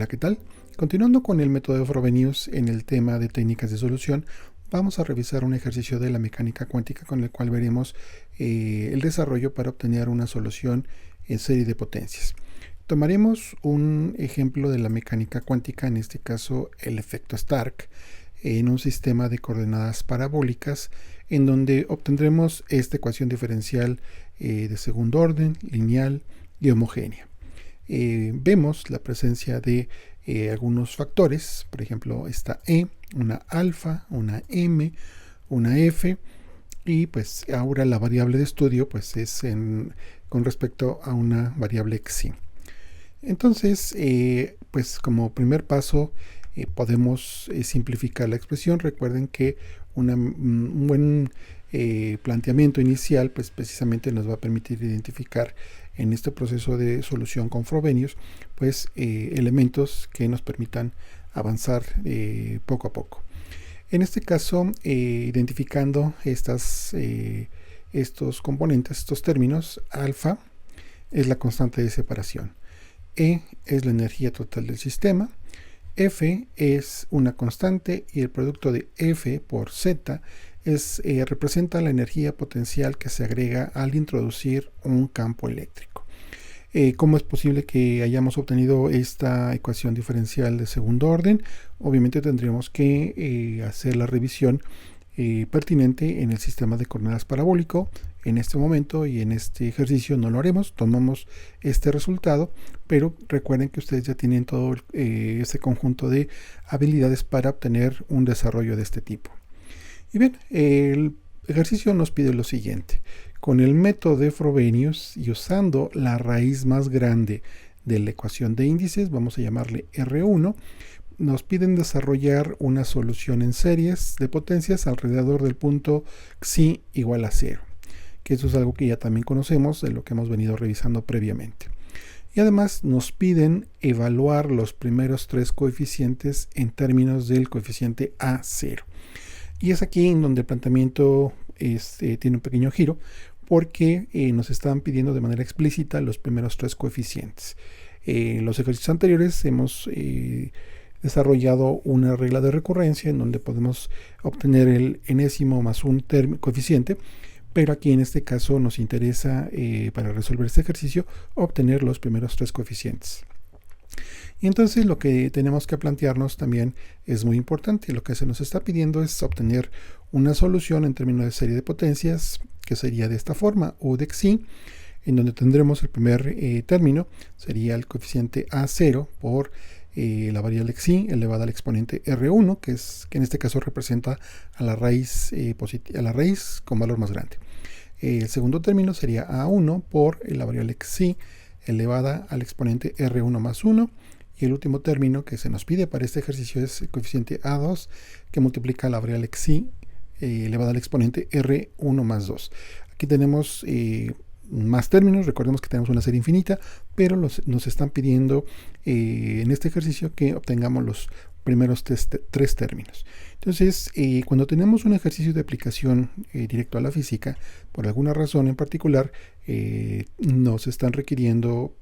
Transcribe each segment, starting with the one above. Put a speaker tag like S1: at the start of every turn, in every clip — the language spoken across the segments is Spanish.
S1: Hola, ¿qué tal? Continuando con el método de Frobenius en el tema de técnicas de solución, vamos a revisar un ejercicio de la mecánica cuántica con el cual veremos el desarrollo para obtener una solución en serie de potencias. Tomaremos un ejemplo de la mecánica cuántica, en este caso el efecto Stark, en un sistema de coordenadas parabólicas en donde obtendremos esta ecuación diferencial de segundo orden, lineal y homogénea. Vemos la presencia de algunos factores, por ejemplo esta E, una alfa, una M, una F, y pues ahora la variable de estudio pues es con respecto a una variable xi. Entonces, pues como primer paso podemos simplificar la expresión. Recuerden que un buen planteamiento inicial pues precisamente nos va a permitir identificar en este proceso de solución con Frobenius pues elementos que nos permitan avanzar poco a poco. En este caso, identificando estos componentes, estos términos, alfa es la constante de separación, E es la energía total del sistema, F es una constante y el producto de F por Z representa la energía potencial que se agrega al introducir un campo eléctrico. ¿Cómo es posible que hayamos obtenido esta ecuación diferencial de segundo orden? Obviamente tendríamos que hacer la revisión pertinente en el sistema de coordenadas parabólico. En este momento y en este ejercicio no lo haremos, tomamos este resultado, pero recuerden que ustedes ya tienen todo ese conjunto de habilidades para obtener un desarrollo de este tipo. Y bien, el ejercicio nos pide lo siguiente: con el método de Frobenius y usando la raíz más grande de la ecuación de índices, vamos a llamarle R1, nos piden desarrollar una solución en series de potencias alrededor del punto xi igual a 0, que eso es algo que ya también conocemos de lo que hemos venido revisando previamente. Y además nos piden evaluar los primeros tres coeficientes en términos del coeficiente A0. Y es aquí en donde el planteamiento tiene un pequeño giro, porque nos están pidiendo de manera explícita los primeros tres coeficientes. En los ejercicios anteriores hemos desarrollado una regla de recurrencia en donde podemos obtener el enésimo más un coeficiente, pero aquí en este caso nos interesa, para resolver este ejercicio, obtener los primeros tres coeficientes. Y entonces lo que tenemos que plantearnos también es muy importante. Lo que se nos está pidiendo es obtener una solución en términos de serie de potencias, que sería de esta forma, U de xi, en donde tendremos el primer término, sería el coeficiente A0 por la variable xi elevada al exponente R1, que en este caso representa a la raíz con valor más grande. El segundo término sería A1 por la variable xi elevada al exponente R1 más 1. Y el último término que se nos pide para este ejercicio es el coeficiente A2, que multiplica la variable xi elevada al exponente R1 más 2. Aquí tenemos más términos. Recordemos que tenemos una serie infinita, pero nos están pidiendo en este ejercicio que obtengamos los primeros tres términos. Entonces, cuando tenemos un ejercicio de aplicación directo a la física, por alguna razón en particular, nos están requiriendo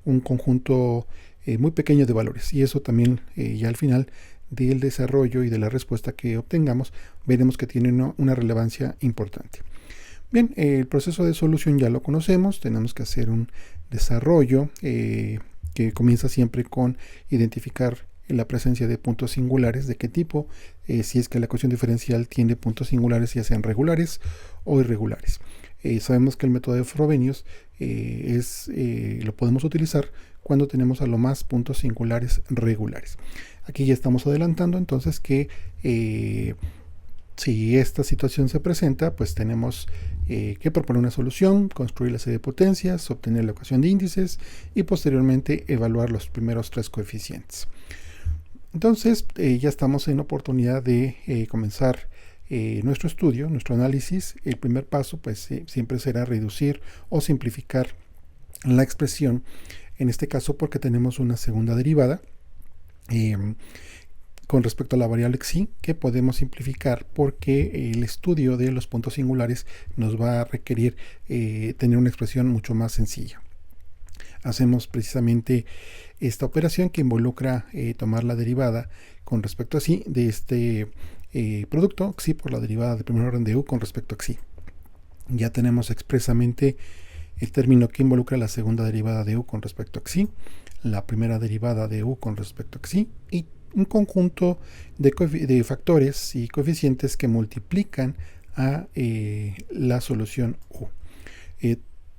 S1: un conjunto muy pequeño de valores, y eso también ya al final del desarrollo y de la respuesta que obtengamos veremos que tiene una relevancia importante. Bien, el proceso de solución ya lo conocemos. Tenemos que hacer un desarrollo que comienza siempre con identificar la presencia de puntos singulares. ¿De qué tipo? Si es que la ecuación diferencial tiene puntos singulares, ya sean regulares o irregulares. Sabemos que el método de Frobenius lo podemos utilizar cuando tenemos a lo más puntos singulares regulares. Aquí ya estamos adelantando entonces que si esta situación se presenta, pues tenemos que proponer una solución, construir la serie de potencias, obtener la ecuación de índices y posteriormente evaluar los primeros tres coeficientes. Entonces ya estamos en oportunidad de comenzar nuestro estudio, nuestro análisis. El primer paso pues siempre será reducir o simplificar la expresión, en este caso porque tenemos una segunda derivada con respecto a la variable xi, que podemos simplificar porque el estudio de los puntos singulares nos va a requerir tener una expresión mucho más sencilla. Hacemos precisamente esta operación que involucra tomar la derivada con respecto a xi de este producto xi por la derivada de primer orden de u con respecto a xi. Ya tenemos expresamente el término que involucra la segunda derivada de u con respecto a xi, la primera derivada de u con respecto a xi y un conjunto de factores y coeficientes que multiplican a la solución u.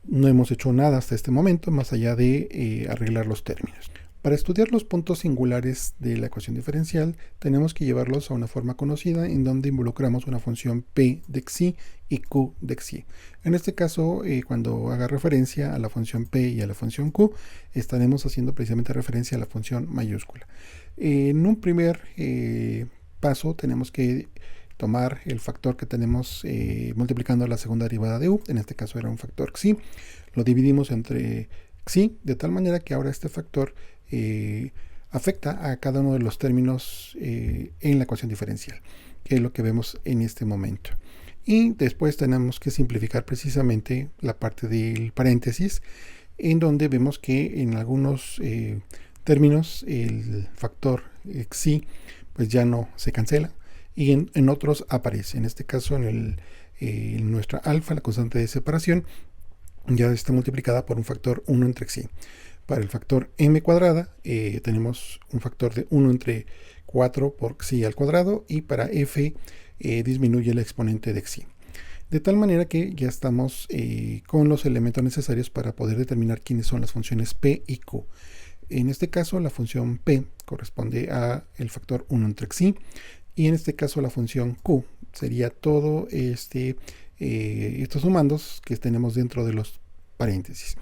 S1: No hemos hecho nada hasta este momento más allá de arreglar los términos. Para estudiar los puntos singulares de la ecuación diferencial tenemos que llevarlos a una forma conocida en donde involucramos una función p de xi y q de xi. En este caso, cuando haga referencia a la función p y a la función q, estaremos haciendo precisamente referencia a la función mayúscula. En un primer paso tenemos que tomar el factor que tenemos multiplicando la segunda derivada de u, en este caso era un factor xi, lo dividimos entre xi de tal manera que ahora este factor afecta a cada uno de los términos en la ecuación diferencial, que es lo que vemos en este momento. Y después tenemos que simplificar precisamente la parte del paréntesis, en donde vemos que en algunos términos el factor xi pues ya no se cancela y en otros aparece. En este caso en nuestra alfa, la constante de separación, ya está multiplicada por un factor 1 entre xi. Para el factor m cuadrada tenemos un factor de 1 entre 4 por xi al cuadrado y para f disminuye el exponente de xi. De tal manera que ya estamos con los elementos necesarios para poder determinar quiénes son las funciones p y q. En este caso la función p corresponde a el factor 1 entre xi y en este caso la función q sería todo estos sumandos que tenemos dentro de los paréntesis.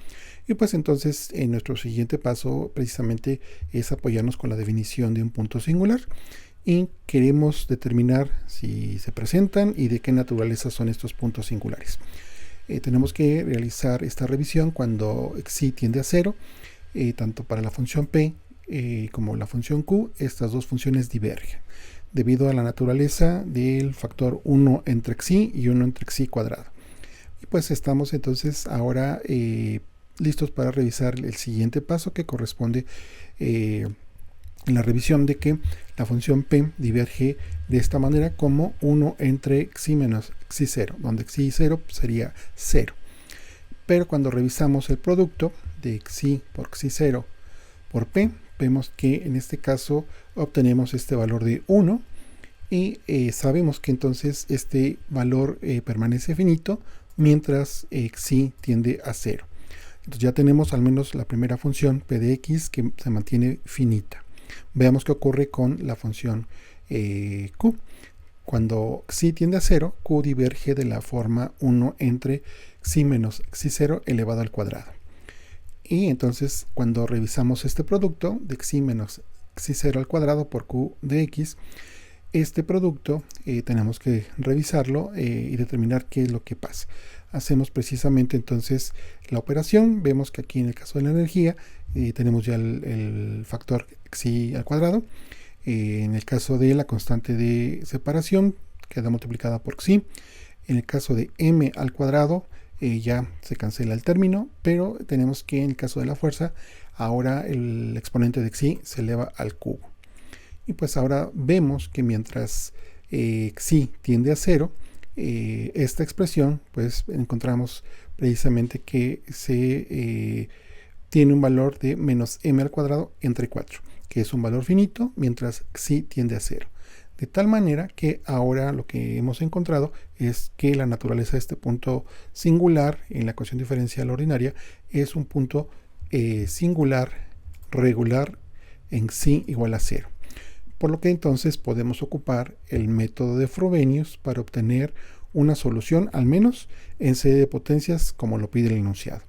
S1: Y pues entonces en nuestro siguiente paso precisamente es apoyarnos con la definición de un punto singular y queremos determinar si se presentan y de qué naturaleza son estos puntos singulares. Tenemos que realizar esta revisión cuando xi tiende a 0, tanto para la función p como la función q, estas dos funciones divergen debido a la naturaleza del factor 1 entre xi y 1 entre xi cuadrado. Y pues estamos entonces ahora listos para revisar el siguiente paso que corresponde la revisión de que la función p diverge de esta manera como 1 entre xi menos xi 0, donde xi 0 sería 0. Pero cuando revisamos el producto de xi por xi 0 por p, vemos que en este caso obtenemos este valor de 1 y sabemos que entonces este valor permanece finito mientras xi tiende a 0. Entonces ya tenemos al menos la primera función p de x que se mantiene finita. Veamos qué ocurre con la función q. Cuando xi tiende a 0, q diverge de la forma 1 entre xi menos xi 0 elevado al cuadrado. Y entonces cuando revisamos este producto de xi menos xi 0 al cuadrado por q de x, este producto tenemos que revisarlo y determinar qué es lo que pasa. Hacemos precisamente entonces la operación. Vemos que aquí en el caso de la energía tenemos ya el factor xi al cuadrado. En el caso de la constante de separación queda multiplicada por xi. En el caso de m al cuadrado ya se cancela el término, pero tenemos que en el caso de la fuerza ahora el exponente de xi se eleva al cubo. Y pues ahora vemos que mientras xi tiende a 0, esta expresión pues encontramos precisamente que se tiene un valor de menos m al cuadrado entre 4, que es un valor finito mientras xi tiende a 0. De tal manera que ahora lo que hemos encontrado es que la naturaleza de este punto singular en la ecuación diferencial ordinaria es un punto singular regular en xi igual a 0. Por lo que entonces podemos ocupar el método de Frobenius para obtener una solución, al menos en serie de potencias, como lo pide el enunciado.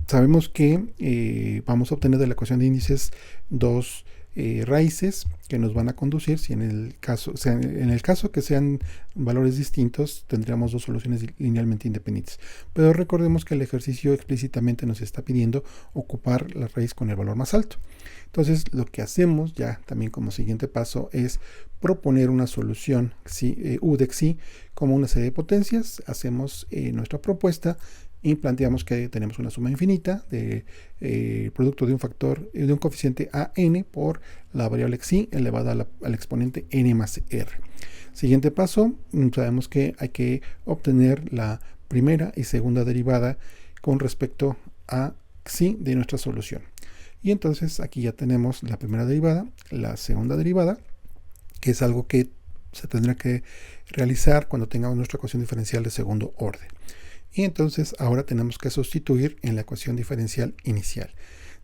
S1: Sabemos que vamos a obtener de la ecuación de índices dos raíces que nos van a conducir, si en el caso que sean valores distintos, tendríamos dos soluciones linealmente independientes. Pero recordemos que el ejercicio explícitamente nos está pidiendo ocupar la raíz con el valor más alto. Entonces, lo que hacemos ya también como siguiente paso es proponer una solución U de xi como una serie de potencias. Hacemos nuestra propuesta y planteamos que tenemos una suma infinita de producto de un factor, de un coeficiente a n por la variable xi elevada al exponente n más r. Siguiente paso, sabemos que hay que obtener la primera y segunda derivada con respecto a xi de nuestra solución. Y entonces aquí ya tenemos la primera derivada, la segunda derivada, que es algo que se tendrá que realizar cuando tengamos nuestra ecuación diferencial de segundo orden. Y entonces ahora tenemos que sustituir en la ecuación diferencial inicial.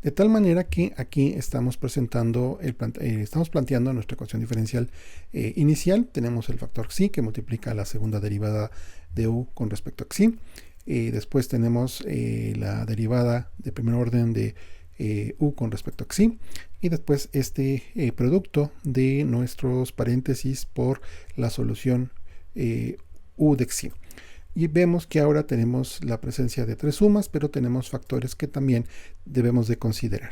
S1: De tal manera que aquí estamos estamos planteando nuestra ecuación diferencial inicial. Tenemos el factor xi que multiplica la segunda derivada de u con respecto a xi. Después tenemos la derivada de primer orden de u con respecto a xi. Y después este producto de nuestros paréntesis por la solución u de xi. Y vemos que ahora tenemos la presencia de tres sumas, pero tenemos factores que también debemos de considerar.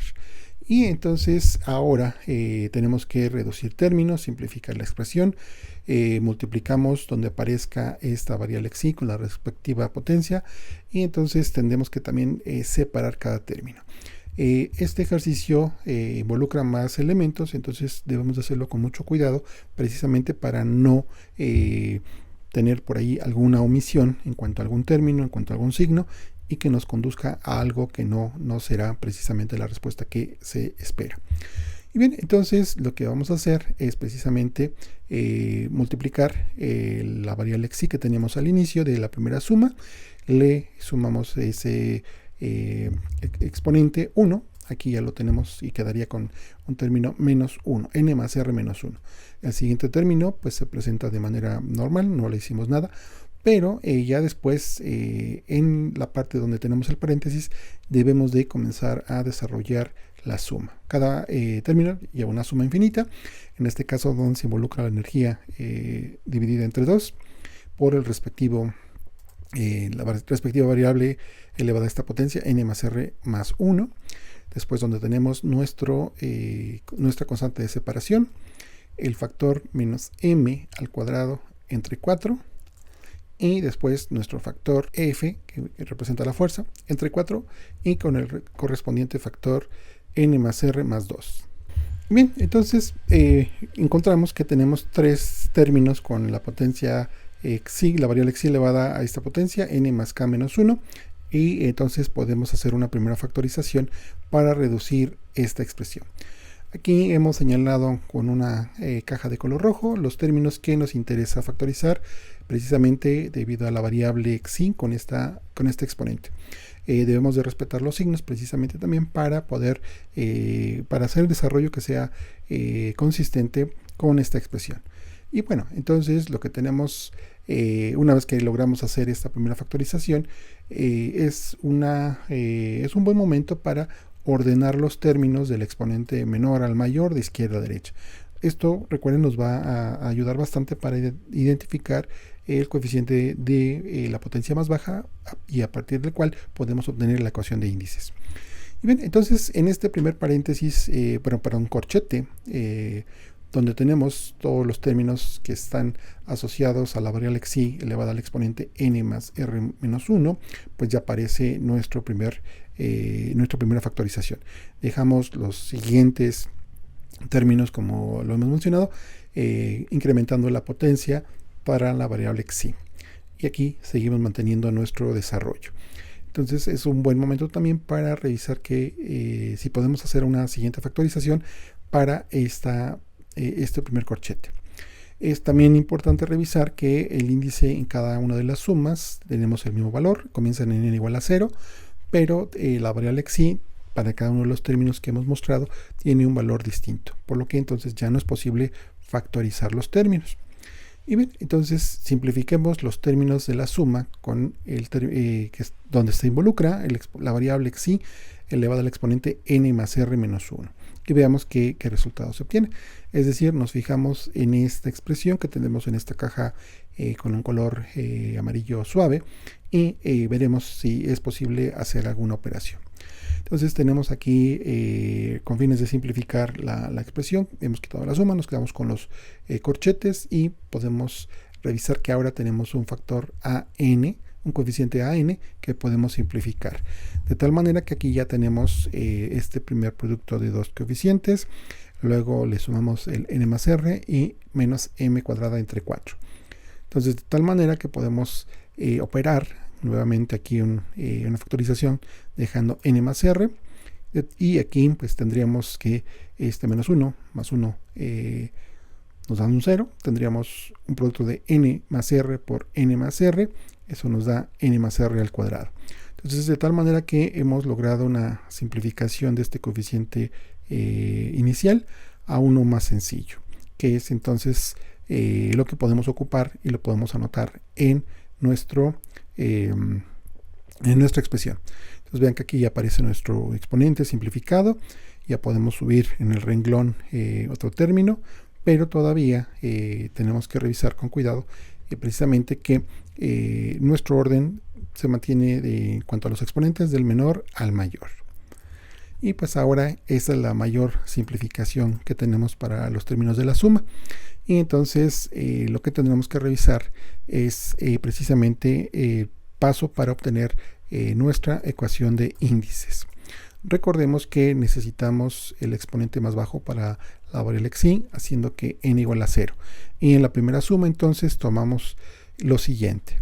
S1: Y entonces ahora tenemos que reducir términos, simplificar la expresión, multiplicamos donde aparezca esta variable xi con la respectiva potencia, y entonces tendremos que también separar cada término. Este ejercicio involucra más elementos, entonces debemos de hacerlo con mucho cuidado, precisamente para no tener por ahí alguna omisión en cuanto a algún término, en cuanto a algún signo, y que nos conduzca a algo que no será precisamente la respuesta que se espera. Y bien, entonces lo que vamos a hacer es precisamente multiplicar la variable xi que teníamos al inicio de la primera suma, le sumamos ese exponente 1, aquí ya lo tenemos y quedaría con un término menos 1, n más r menos 1. El siguiente término pues se presenta de manera normal, no le hicimos nada, pero ya después en la parte donde tenemos el paréntesis debemos de comenzar a desarrollar la suma. Cada término lleva una suma infinita, en este caso donde se involucra la energía dividida entre 2 por el respectivo la respectiva variable elevada a esta potencia n más r más 1. Después donde tenemos nuestra constante de separación, el factor menos m al cuadrado entre 4, y después nuestro factor f, que representa la fuerza, entre 4, y con el correspondiente factor n más r más 2. Bien, entonces encontramos que tenemos tres términos con la potencia xi, la variable xi elevada a esta potencia, n más k menos 1, y entonces podemos hacer una primera factorización para reducir esta expresión. Aquí hemos señalado con una caja de color rojo los términos que nos interesa factorizar, precisamente debido a la variable xi con este exponente. Debemos de respetar los signos precisamente también para poder, para hacer el desarrollo que sea consistente con esta expresión. Y bueno, entonces lo que tenemos, una vez que logramos hacer esta primera factorización, es un buen momento para ordenar los términos del exponente menor al mayor de izquierda a derecha. Esto, recuerden, nos va a ayudar bastante para identificar el coeficiente de la potencia más baja y a partir del cual podemos obtener la ecuación de índices. Y bien, entonces en este primer paréntesis, para un corchete, donde tenemos todos los términos que están asociados a la variable xi elevada al exponente n más r menos 1, pues ya aparece nuestra primera factorización. Dejamos los siguientes términos como lo hemos mencionado, incrementando la potencia para la variable xi. Y aquí seguimos manteniendo nuestro desarrollo. Entonces es un buen momento también para revisar que si podemos hacer una siguiente factorización para este primer corchete. Es también importante revisar que el índice en cada una de las sumas tenemos el mismo valor, comienzan en n igual a 0, pero la variable xi para cada uno de los términos que hemos mostrado tiene un valor distinto, por lo que entonces ya no es posible factorizar los términos. Y bien, entonces simplifiquemos los términos de la suma con donde se involucra la variable xi elevada al exponente n más r menos 1. y veamos qué resultado se obtiene. Es decir, nos fijamos en esta expresión que tenemos en esta caja con un color amarillo suave y veremos si es posible hacer alguna operación. Entonces tenemos aquí, con fines de simplificar la expresión, hemos quitado la suma, nos quedamos con los corchetes y podemos revisar que ahora tenemos un factor AN, un coeficiente AN que podemos simplificar. De tal manera que aquí ya tenemos este primer producto de dos coeficientes, luego le sumamos el n más r y menos m cuadrada entre 4. Entonces, de tal manera que podemos operar nuevamente aquí una factorización dejando n más r, y aquí pues tendríamos que este menos 1 más 1 nos da un 0, tendríamos un producto de n más r por n más r, eso nos da n más r al cuadrado. Entonces, de tal manera que hemos logrado una simplificación de este coeficiente inicial a uno más sencillo, que es entonces lo que podemos ocupar y lo podemos anotar en nuestra expresión. Entonces vean que aquí ya aparece nuestro exponente simplificado, ya podemos subir en el renglón otro término, pero todavía tenemos que revisar con cuidado precisamente que nuestro orden se mantiene en cuanto a los exponentes del menor al mayor. Y pues ahora esa es la mayor simplificación que tenemos para los términos de la suma. Y entonces lo que tendremos que revisar es precisamente el paso para obtener nuestra ecuación de índices. Recordemos que necesitamos el exponente más bajo para la variable xi, haciendo que n igual a 0. Y en la primera suma entonces tomamos lo siguiente.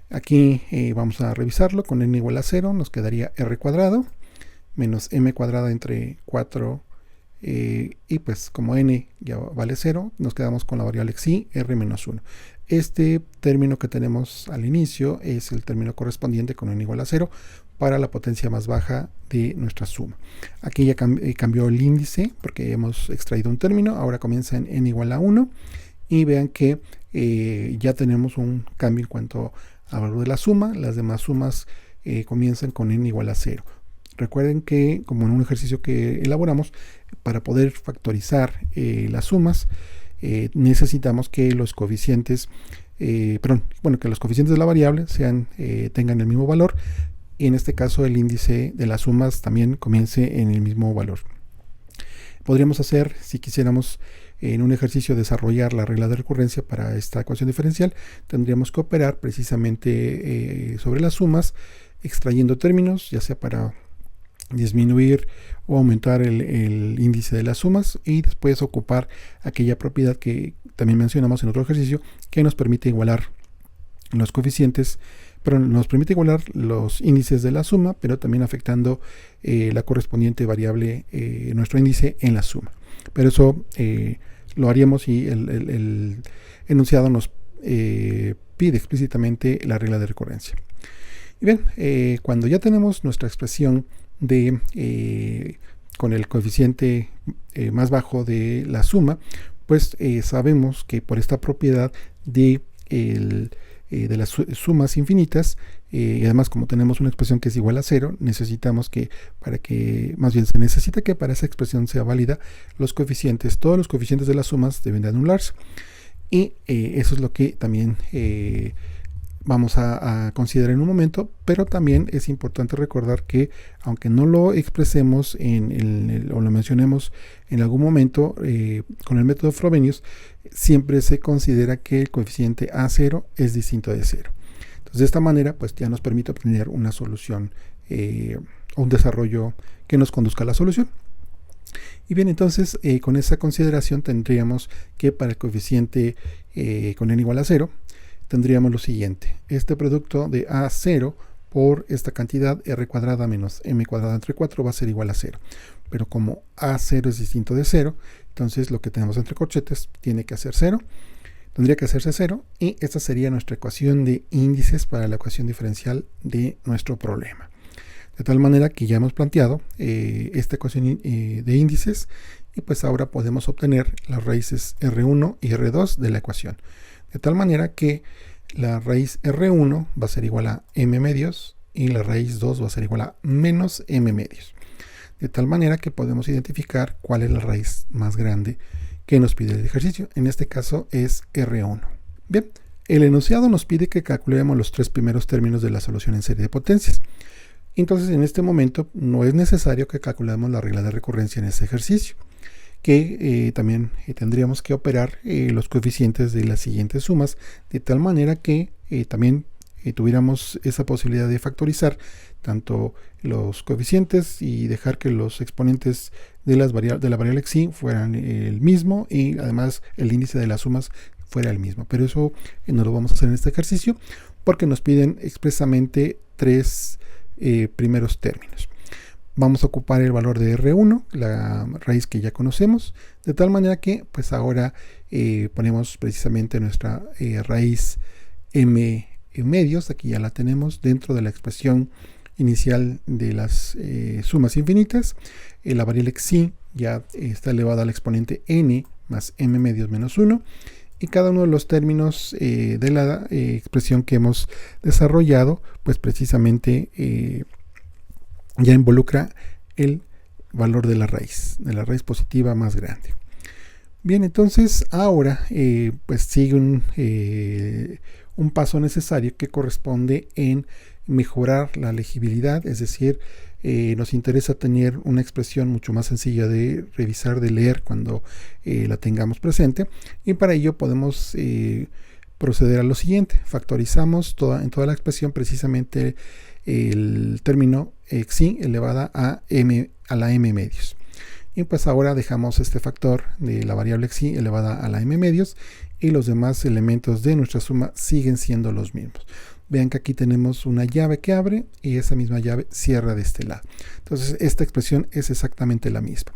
S1: Aquí vamos a revisarlo con n igual a 0, nos quedaría r cuadrado menos m cuadrada entre 4 y pues como n ya vale 0, nos quedamos con la variable xi, r menos 1. Este término que tenemos al inicio es el término correspondiente con n igual a 0 para la potencia más baja de nuestra suma. Aquí ya cambió el índice porque hemos extraído un término, ahora comienza en n igual a 1 y vean que ya tenemos un cambio en cuanto al valor de la suma. Las demás sumas comienzan con n igual a 0. Recuerden que, como en un ejercicio que elaboramos, para poder factorizar las sumas, necesitamos que los coeficientes, que los coeficientes de la variable tengan el mismo valor, y en este caso el índice de las sumas también comience en el mismo valor. Podríamos hacer, si quisiéramos en un ejercicio desarrollar la regla de recurrencia para esta ecuación diferencial, tendríamos que operar precisamente sobre las sumas, extrayendo términos, ya sea para disminuir o aumentar el índice de las sumas, y después ocupar aquella propiedad que también mencionamos en otro ejercicio que nos permite igualar los coeficientes, pero nos permite igualar los índices de la suma, pero también afectando la correspondiente variable, nuestro índice en la suma. Pero eso lo haríamos si el enunciado nos pide explícitamente la regla de recurrencia. Y bien, cuando ya tenemos nuestra expresión con el coeficiente más bajo de la suma, pues sabemos que por esta propiedad de las sumas infinitas, y además como tenemos una expresión que es igual a 0, necesitamos se necesita que para esa expresión sea válida, todos los coeficientes de las sumas deben de anularse. Y eso es lo que también vamos a considerar en un momento, pero también es importante recordar que aunque no lo expresemos o lo mencionemos en algún momento con el método Frobenius, siempre se considera que el coeficiente A0 es distinto de 0. Entonces, de esta manera pues ya nos permite obtener una solución o un desarrollo que nos conduzca a la solución. Y bien, entonces con esa consideración tendríamos que para el coeficiente con n igual a 0 tendríamos lo siguiente: este producto de A0 por esta cantidad r cuadrada menos m cuadrada entre 4 va a ser igual a 0. Pero como A0 es distinto de 0, entonces lo que tenemos entre corchetes tendría que hacerse 0, y esta sería nuestra ecuación de índices para la ecuación diferencial de nuestro problema. De tal manera que ya hemos planteado esta ecuación de índices, y pues ahora podemos obtener las raíces R1 y R2 de la ecuación. De tal manera que la raíz R1 va a ser igual a m medios y la raíz 2 va a ser igual a menos m medios. de tal manera que podemos identificar cuál es la raíz más grande que nos pide el ejercicio. En este caso es R1. Bien, el enunciado nos pide que calculemos los tres primeros términos de la solución en serie de potencias. Entonces, en este momento no es necesario que calculemos la regla de recurrencia en ese ejercicio, que también tendríamos que operar los coeficientes de las siguientes sumas, de tal manera que también tuviéramos esa posibilidad de factorizar tanto los coeficientes y dejar que los exponentes de la variable xi fueran el mismo, y además el índice de las sumas fuera el mismo. Pero eso no lo vamos a hacer en este ejercicio porque nos piden expresamente tres primeros términos. Vamos a ocupar el valor de R1, la raíz que ya conocemos, de tal manera que pues ahora ponemos precisamente nuestra raíz m medios, aquí ya la tenemos dentro de la expresión inicial de las sumas infinitas. La variable xi ya está elevada al exponente n más m medios menos 1, y cada uno de los términos de la expresión que hemos desarrollado pues precisamente ya involucra el valor de la raíz positiva más grande. Bien, entonces ahora pues sigue un paso necesario que corresponde en mejorar la legibilidad, es decir, nos interesa tener una expresión mucho más sencilla de revisar, de leer cuando la tengamos presente, y para ello podemos proceder a lo siguiente. Factorizamos en toda la expresión precisamente el término xi elevada a la m medios. Y pues ahora dejamos este factor de la variable xi elevada a la m medios, y los demás elementos de nuestra suma siguen siendo los mismos. Vean que aquí tenemos una llave que abre y esa misma llave cierra de este lado. Entonces esta expresión es exactamente la misma.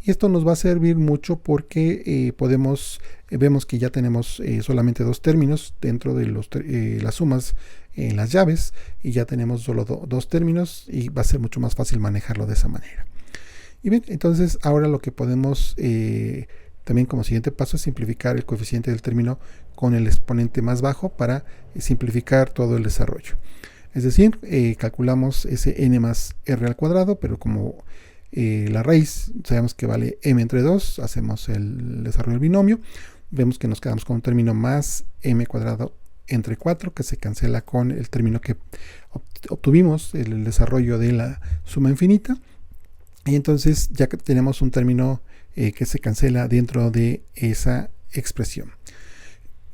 S1: Y esto nos va a servir mucho porque vemos que ya tenemos solamente dos términos dentro de las sumas en las llaves, y ya tenemos solo dos términos, y va a ser mucho más fácil manejarlo de esa manera. Y bien, entonces ahora lo que podemos también como siguiente paso es simplificar el coeficiente del término con el exponente más bajo para simplificar todo el desarrollo. Es decir, calculamos ese n más r al cuadrado, pero como la raíz sabemos que vale m entre 2, hacemos el desarrollo del binomio, vemos que nos quedamos con un término más m cuadrado entre 4, que se cancela con el término que obtuvimos, el desarrollo de la suma infinita, y entonces ya que tenemos un término que se cancela dentro de esa expresión,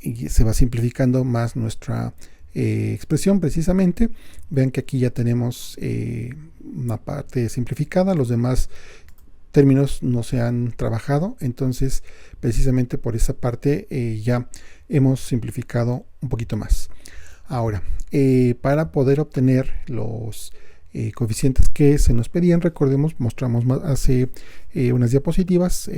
S1: y se va simplificando más nuestra expresión precisamente. Vean que aquí ya tenemos una parte simplificada, los demás términos no se han trabajado, entonces precisamente por esa parte ya hemos simplificado un poquito más. Ahora, para poder obtener los coeficientes que se nos pedían, recordemos, mostramos hace unas diapositivas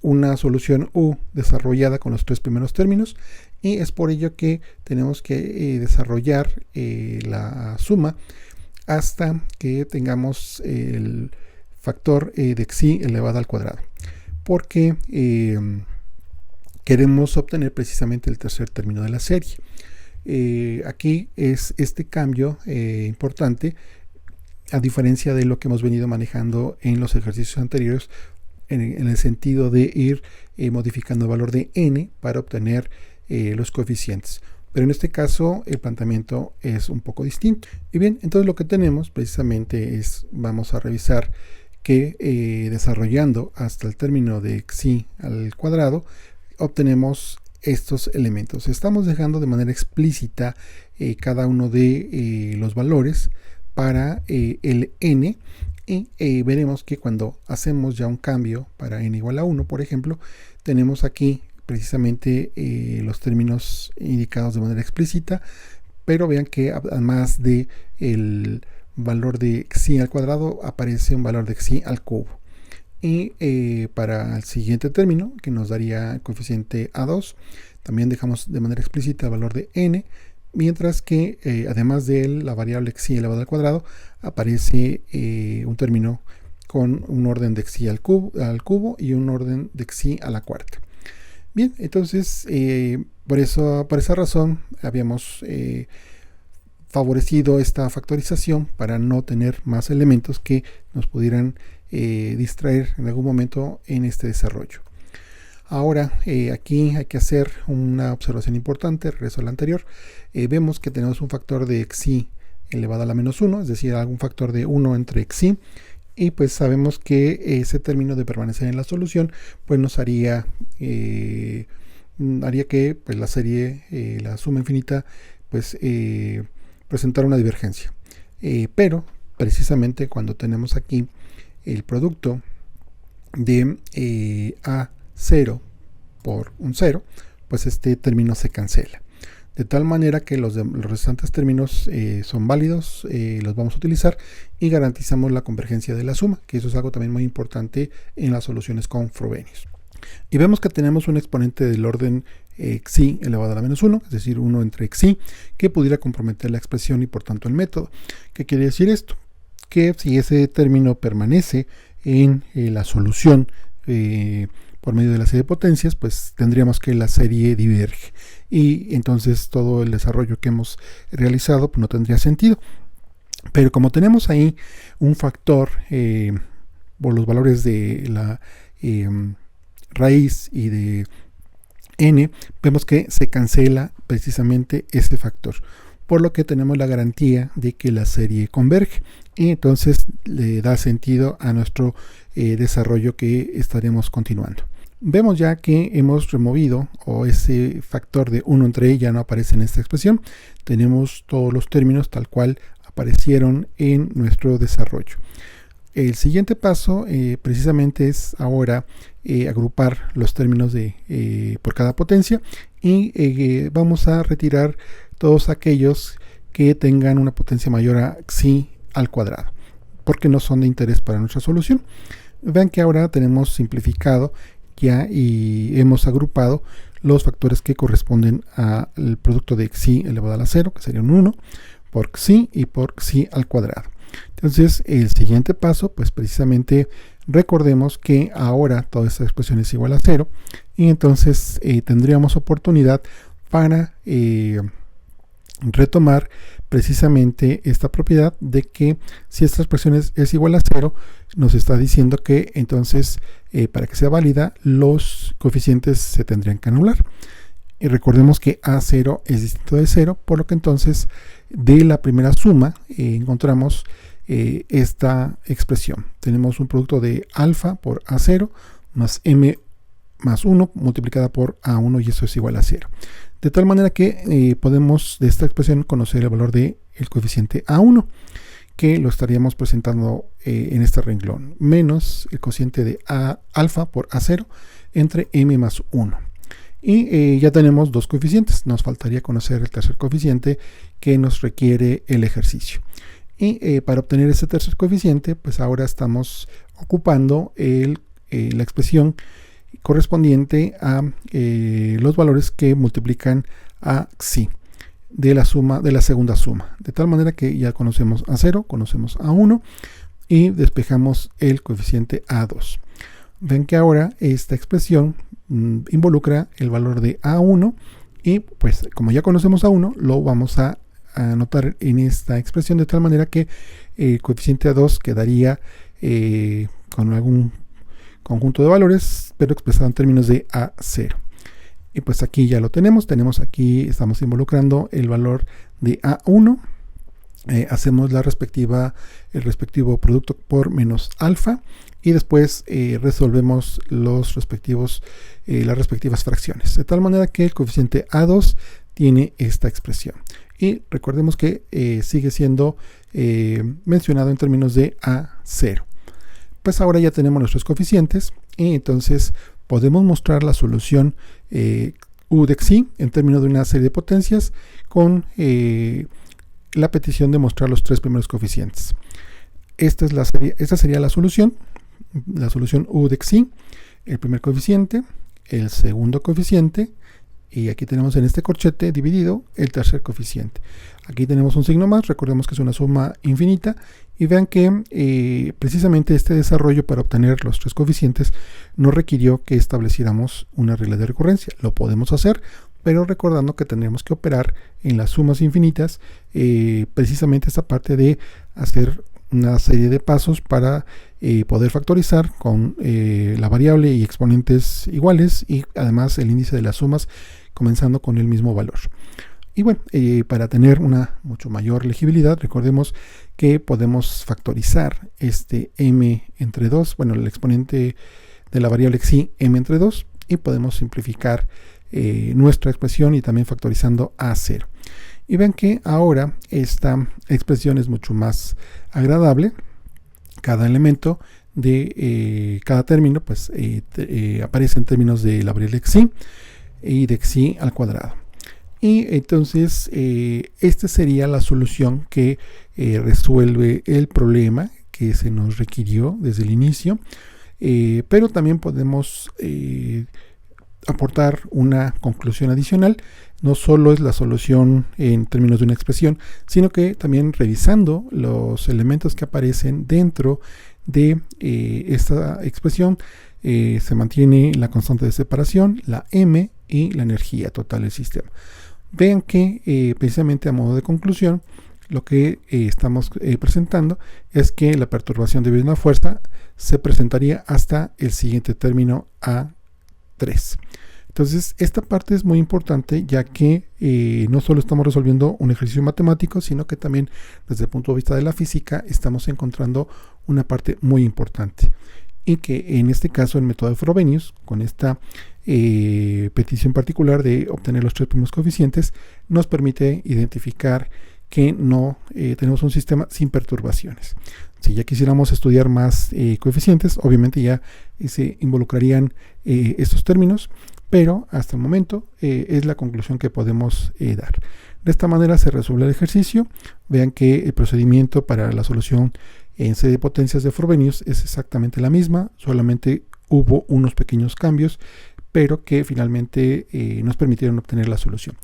S1: una solución U desarrollada con los tres primeros términos, y es por ello que tenemos que desarrollar la suma hasta que tengamos el factor de xi elevado al cuadrado, porque queremos obtener precisamente el tercer término de la serie. Aquí es este cambio importante, a diferencia de lo que hemos venido manejando en los ejercicios anteriores, en el sentido de ir modificando el valor de n para obtener los coeficientes. Pero en este caso el planteamiento es un poco distinto. Y bien, entonces lo que tenemos precisamente es, vamos a revisar que desarrollando hasta el término de xi al cuadrado, obtenemos estos elementos. Estamos dejando de manera explícita cada uno de los valores para el n, y veremos que cuando hacemos ya un cambio para n igual a 1, por ejemplo, tenemos aquí precisamente los términos indicados de manera explícita, pero vean que además de el valor de xi al cuadrado aparece un valor de xi al cubo. Y para el siguiente término, que nos daría el coeficiente A2, también dejamos de manera explícita el valor de n, mientras que además de él, la variable xi elevado al cuadrado, aparece un término con un orden de xi al cubo y un orden de xi a la cuarta. Bien, entonces por esa razón habíamos favorecido esta factorización para no tener más elementos que nos pudieran distraer en algún momento en este desarrollo. Ahora aquí hay que hacer una observación importante, regreso a la anterior. Vemos que tenemos un factor de xi elevado a la menos 1, es decir, algún factor de 1 entre xi, y pues sabemos que ese término de permanecer en la solución pues nos haría que pues la serie, la suma infinita, pues presentara una divergencia. Pero precisamente cuando tenemos aquí el producto de A0 por un 0, pues este término se cancela. De tal manera que los restantes términos son válidos, los vamos a utilizar y garantizamos la convergencia de la suma, que eso es algo también muy importante en las soluciones con Frobenius. Y vemos que tenemos un exponente del orden xi elevado a la menos 1, es decir, 1 entre xi, que pudiera comprometer la expresión y por tanto el método. ¿Qué quiere decir esto? Que si ese término permanece en la solución por medio de la serie de potencias, pues tendríamos que la serie diverge y entonces todo el desarrollo que hemos realizado pues no tendría sentido. Pero como tenemos ahí un factor por los valores de la raíz y de n, vemos que se cancela precisamente ese factor, por lo que tenemos la garantía de que la serie converge y entonces le da sentido a nuestro desarrollo que estaremos continuando. Vemos ya que hemos removido, o ese factor de 1 entre e ya no aparece en esta expresión. Tenemos todos los términos tal cual aparecieron en nuestro desarrollo. El siguiente paso precisamente es ahora agrupar los términos por cada potencia y vamos a retirar todos aquellos que tengan una potencia mayor a xi al cuadrado, porque no son de interés para nuestra solución. Vean que ahora tenemos simplificado ya y hemos agrupado los factores que corresponden al producto de xi elevado a la 0, que sería un 1, por xi y por xi al cuadrado. Entonces, el siguiente paso, pues precisamente recordemos que ahora toda esta expresión es igual a 0 y entonces tendríamos oportunidad para retomar precisamente esta propiedad de que si esta expresión es igual a 0, nos está diciendo que entonces para que sea válida los coeficientes se tendrían que anular. Y recordemos que A0 es distinto de 0, por lo que entonces de la primera suma encontramos esta expresión. Tenemos un producto de alfa por A0 más m más 1 multiplicada por A1 y eso es igual a 0. De tal manera que podemos de esta expresión conocer el valor del coeficiente A1, que lo estaríamos presentando en este renglón, menos el cociente de alfa por A0 entre m más 1. Y ya tenemos dos coeficientes, nos faltaría conocer el tercer coeficiente que nos requiere el ejercicio. Y para obtener ese tercer coeficiente, pues ahora estamos ocupando la expresión correspondiente a los valores que multiplican a xi de la segunda suma, de tal manera que ya conocemos A0, conocemos A1 y despejamos el coeficiente A2. Ven que ahora esta expresión involucra el valor de A1 y pues como ya conocemos A1 lo vamos a anotar en esta expresión de tal manera que el coeficiente A2 quedaría con algún conjunto de valores pero expresado en términos de A0. Y pues aquí ya lo tenemos aquí, estamos involucrando el valor de A1, hacemos el respectivo producto por menos alfa y después resolvemos las respectivas fracciones, de tal manera que el coeficiente A2 tiene esta expresión. Y recordemos que sigue siendo mencionado en términos de A0. Pues ahora ya tenemos nuestros coeficientes y entonces podemos mostrar la solución u de xi en términos de una serie de potencias con la petición de mostrar los tres primeros coeficientes. Esta sería la solución u de xi, el primer coeficiente, el segundo coeficiente y aquí tenemos en este corchete dividido el tercer coeficiente. Aquí tenemos un signo más, recordemos que es una suma infinita y vean que precisamente este desarrollo para obtener los tres coeficientes no requirió que estableciéramos una regla de recurrencia. Lo podemos hacer, pero recordando que tendremos que operar en las sumas infinitas, precisamente esta parte de hacer una serie de pasos para poder factorizar con la variable y exponentes iguales, y además el índice de las sumas comenzando con el mismo valor. Y bueno, para tener una mucho mayor legibilidad, recordemos que podemos factorizar este m entre 2, bueno, el exponente de la variable xi, m entre 2, y podemos simplificar nuestra expresión y también factorizando a 0. Y ven que ahora esta expresión es mucho más agradable. Cada elemento de cada término pues aparece en términos de la variable xi y de xi al cuadrado. Y entonces esta sería la solución que resuelve el problema que se nos requirió desde el inicio, pero también podemos aportar una conclusión adicional. No solo es la solución en términos de una expresión, sino que también revisando los elementos que aparecen dentro de esta expresión, se mantiene la constante de separación, la m, y la energía total del sistema. Vean que precisamente a modo de conclusión, lo que estamos presentando es que la perturbación de misma fuerza se presentaría hasta el siguiente término A3. Entonces, esta parte es muy importante, ya que no solo estamos resolviendo un ejercicio matemático, sino que también desde el punto de vista de la física estamos encontrando una parte muy importante. Y que en este caso el método de Frobenius, con esta petición particular de obtener los 3 primeros coeficientes, nos permite identificar que no tenemos un sistema sin perturbaciones. Si ya quisiéramos estudiar más coeficientes, obviamente ya se involucrarían estos términos, pero hasta el momento es la conclusión que podemos dar. De esta manera se resuelve el ejercicio. Vean que el procedimiento para la solución en serie de potencias de Frobenius es exactamente la misma, solamente hubo unos pequeños cambios, pero que finalmente nos permitieron obtener la solución.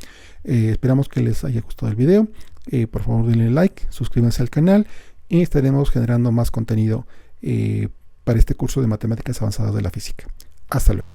S1: Esperamos que les haya gustado el video. Por favor denle like, suscríbanse al canal y estaremos generando más contenido para este curso de matemáticas avanzadas de la física. Hasta luego.